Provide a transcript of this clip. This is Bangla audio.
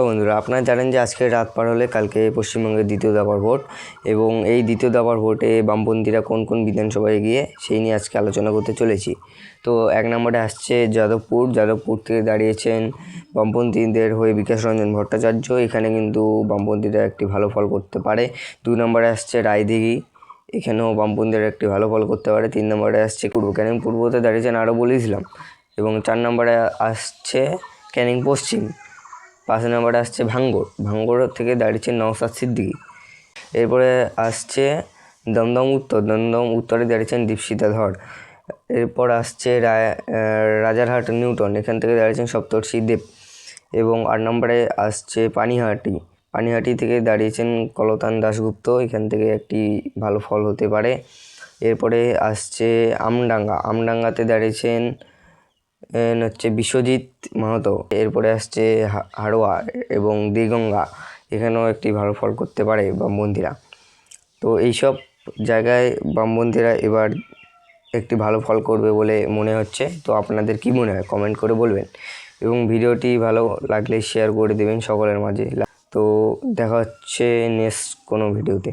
বন্ধুরা, আপনারা জানেন যে আজকে রাত পার হলে কালকে পশ্চিমবঙ্গের দ্বিতীয় দফার ভোট, এবং এই দ্বিতীয় দফার ভোটে বামপন্থীরা কোন কোন বিধানসভায় গিয়ে সেই নিয়ে আজকে আলোচনা করতে চলেছি। তো 1 নম্বরে আসছে যাদবপুর থেকে দাঁড়িয়েছেন বামপন্থীদের হয়ে বিকাশ রঞ্জন ভট্টাচার্য। এখানে কিন্তু বামপন্থীরা একটি ভালো ফল করতে পারে। 2 নম্বরে আসছে রায়দিঘি, এখানেও বামপন্থীরা একটি ভালো ফল করতে পারে। 3 নম্বরে আসছে ক্যানিং পূর্বতে দাঁড়িয়েছেন আরবুল ইসলাম, এবং 4 নম্বরে আসছে ক্যানিং পশ্চিম। 5 নম্বরে আসছে ভাঙ্গর থেকে দাঁড়িয়েছে নওশাদ সিদ্দিকী। এরপরে আসছে দমদম উত্তরে দাঁড়িয়েছেন দীপশিতা ধর। এরপর আসছে রাজারহাট নিউটন, এখান থেকে দাঁড়িয়েছেন সপ্তর্ষি দেব। এবং 8 নম্বরে আসছে পানিহাটি থেকে দাঁড়িয়েছেন কলতান দাশগুপ্ত, এখান থেকে একটি ভালো ফল হতে পারে। এরপরে আসছে আমডাঙ্গাতে দাঁড়িয়েছেন বিশ্বজিৎ মাহাতো। এরপরে আসছে হাড়োয়া এবং দেগঙ্গা, এখানেও একটি ভালো ফল করতে পারে বামপন্থীরা। তো এইসব জায়গায় বামপন্থীরা এবার একটি ভালো ফল করবে বলে মনে হচ্ছে। তো আপনাদের কি মনে হয় কমেন্ট করে বলবেন, এবং ভিডিওটি ভালো লাগলে শেয়ার করে দেবেন সকলের মাঝে। তো দেখা হচ্ছে নেক্সট কোনো ভিডিওতে।